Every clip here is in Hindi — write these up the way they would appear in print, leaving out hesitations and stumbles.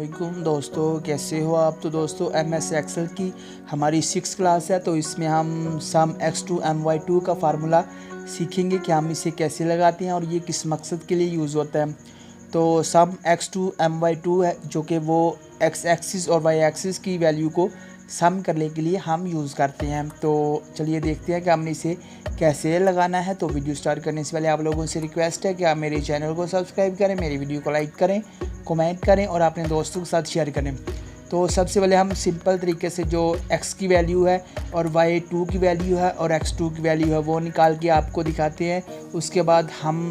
वालेकुम दोस्तों, कैसे हो आप। तो दोस्तों MS एक्सेल की हमारी 6 क्लास है, तो इसमें हम सम x2 my2 का फार्मूला सीखेंगे कि हम इसे कैसे लगाते हैं और ये किस मकसद के लिए यूज़ होता है। तो सम x2 my2 है जो कि वो x एक्सिस और y एक्सिस की वैल्यू को सम करने के लिए हम यूज़ करते हैं। तो चलिए देखते हैं कि हमने इसे कैसे लगाना है। तो वीडियो स्टार्ट करने से पहले आप लोगों से रिक्वेस्ट है कि आप मेरे चैनल को सब्सक्राइब करें, मेरी वीडियो को लाइक करें, कमेंट करें और अपने दोस्तों के साथ शेयर करें। तो सबसे पहले हम सिंपल तरीके से जो x की वैल्यू है और y2 की वैल्यू है और x2 की वैल्यू है वो निकाल के आपको दिखाते हैं। उसके बाद हम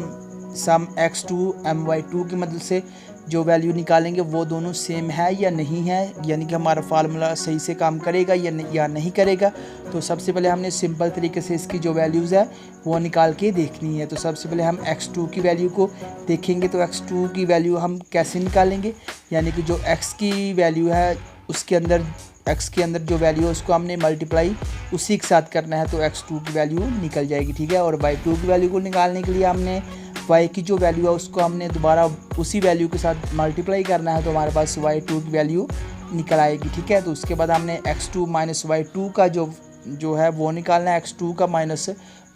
सम x2 my2 की मदद से जो वैल्यू निकालेंगे वो दोनों सेम है या नहीं है, यानी कि हमारा फार्मूला सही से काम करेगा या नहीं करेगा। तो सबसे पहले हमने सिंपल तरीके से इसकी जो वैल्यूज़ है वो निकाल के देखनी है। तो सबसे पहले हम x2 की वैल्यू को देखेंगे। तो x2 की वैल्यू हम कैसे निकालेंगे, यानी कि जो x की वैल्यू है उसके अंदर x के अंदर जो वैल्यू है उसको हमने मल्टीप्लाई उसी के साथ करना है, तो x2 की वैल्यू निकल जाएगी, ठीक है। और y2 की वैल्यू को निकालने के लिए हमने y की जो वैल्यू है उसको हमने दोबारा उसी वैल्यू के साथ मल्टीप्लाई करना है, तो हमारे पास y2 की वैल्यू निकल आएगी, ठीक है। तो उसके बाद हमने x2 माइनस y2 का जो है वो निकालना है, x2 का माइनस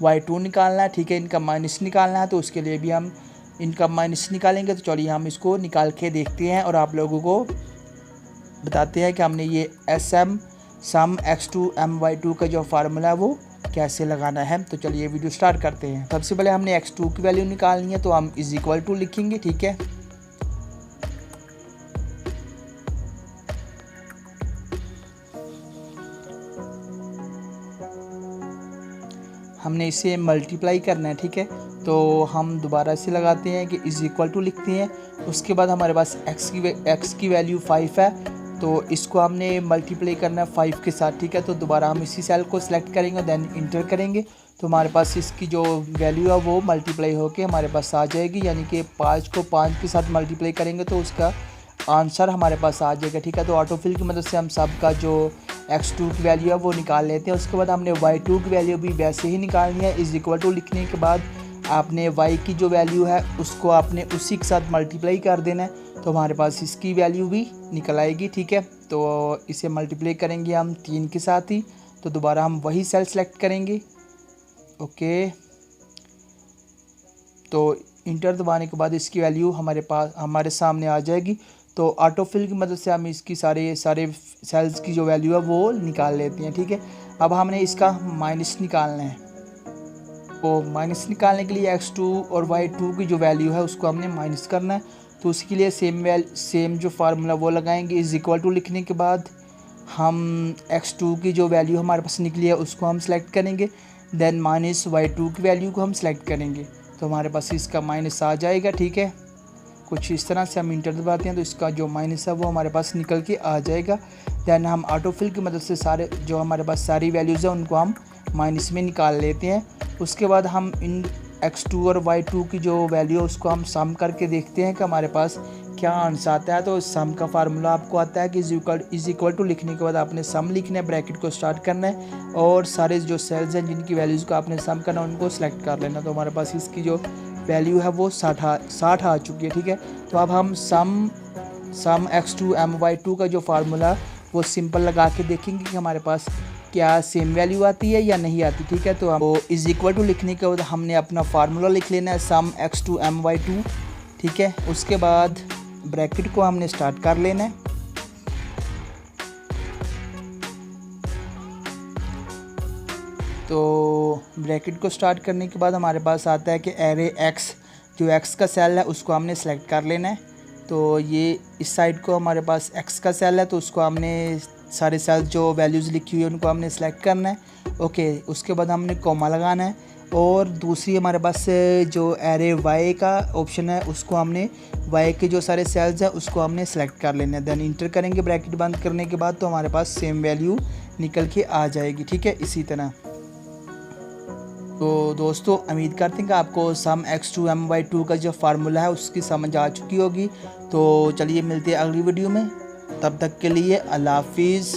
y2 निकालना है, ठीक है। इनका माइनस निकालना है, तो उसके लिए भी हम इनका माइनस निकालेंगे। तो चलिए हम इसको निकाल के देखते हैं और आप लोगों को बताते हैं कि हमने ये सम x2 my2 का जो फार्मूला है वो कैसे लगाना है। तो चलिए वीडियो स्टार्ट करते हैं। सबसे पहले हमने x2 की वैल्यू निकालनी है, तो हम इज इक्वल टू लिखेंगे, ठीक है। हमने इसे मल्टीप्लाई करना है, ठीक है। तो हम दोबारा से लगाते हैं कि इज इक्वल टू लिखते हैं। उसके बाद हमारे पास x की वैल्यू 5 है, तो इसको हमने मल्टीप्लाई करना है 5 के साथ, ठीक है। तो दोबारा हम इसी सेल को सिलेक्ट करेंगे, देन इंटर करेंगे, तो हमारे पास इसकी जो वैल्यू है वो मल्टीप्लाई होके हमारे पास आ जाएगी, यानी कि 5 को 5 के साथ मल्टीप्लाई करेंगे तो उसका आंसर हमारे पास आ जाएगा, ठीक है। तो ऑटोफिल की मदद से हम सब का जो x2 की वैल्यू है वो निकाल लेते हैं। उसके बाद हमने y2 की वैल्यू भी वैसे ही निकालनी है। इज इक्वल टू लिखने के बाद आपने y की जो वैल्यू है उसको आपने उसी के साथ मल्टीप्लाई कर देना है, तो हमारे पास इसकी वैल्यू भी निकल आएगी, ठीक है। तो इसे मल्टीप्लाई करेंगे हम 3 के साथ ही, तो दोबारा हम वही सेल सेलेक्ट करेंगे, ओके। तो इंटर दबाने के बाद इसकी वैल्यू हमारे सामने आ जाएगी। तो ऑटोफिल की मदद से हम इसकी सारे सेल्स की जो वैल्यू है वो निकाल लेते हैं, ठीक है। अब हमने इसका माइनस निकालना है, तो माइनस निकालने के लिए x2 और y2 की जो वैल्यू है उसको हमने माइनस करना है। तो उसके लिए सेम जो फार्मूला वो लगाएंगे। इज इक्वल टू लिखने के बाद हम x2 की जो वैल्यू हमारे पास निकली है उसको हम सेलेक्ट करेंगे, देन माइनस y2 की वैल्यू को हम सेलेक्ट करेंगे, तो हमारे पास इसका माइनस आ जाएगा, ठीक है। कुछ इस तरह से हम इंटर दबाते हैं तो इसका जो माइनस है वो हमारे पास निकल के आ जाएगा। दैन हम ऑटोफिल की मदद से सारे जो हमारे पास सारी वैल्यूज़ हैं उनको हम माइनस में निकाल लेते हैं। उसके बाद हम इन x2 और y2 की जो वैल्यू है उसको हम सम करके देखते हैं कि हमारे पास क्या आंसर आता है। तो सम का फार्मूला आपको आता है कि इज इक्वल टू लिखने के बाद आपने सम लिखना है, ब्रैकेट को स्टार्ट करना है और सारे जो सेल्स हैं जिनकी वैल्यूज़ को आपने सम करना है उनको सेलेक्ट कर लेना। तो हमारे पास इसकी जो वैल्यू है वो 60 आ चुकी है, ठीक है। तो अब हम सम x2 my2 का जो फार्मूला वो सिंपल लगा के देखेंगे कि हमारे पास क्या सेम वैल्यू आती है या नहीं आती, ठीक है। तो हम इज इक्वल टू लिखने के बाद हमने अपना फार्मूला लिख लेना है, सम x2 my2, ठीक है। उसके बाद ब्रैकेट को हमने स्टार्ट कर लेना है, तो ब्रैकेट को स्टार्ट करने के बाद हमारे पास आता है कि एरे x, जो x का सेल है उसको हमने सेलेक्ट कर लेना है। तो ये इस साइड को हमारे पास x का सेल है, तो उसको हमने सारे सेल्स जो वैल्यूज़ लिखी हुई है उनको हमने सेलेक्ट करना है, ओके। उसके बाद हमने कॉमा लगाना है और दूसरी हमारे पास जो एरे y का ऑप्शन है उसको हमने y के जो सारे सेल्स हैं उसको हमने सेलेक्ट कर लेना है, देन इंटर करेंगे ब्रैकेट बंद करने के बाद, तो हमारे पास सेम वैल्यू निकल के आ जाएगी, ठीक है, इसी तरह। तो दोस्तों उम्मीद करते हैं कि आपको सम x2 my2 का जो फार्मूला है उसकी समझ आ चुकी होगी। तो चलिए मिलते हैं अगली वीडियो में, तब तक के लिए अल्लाह हाफिज़।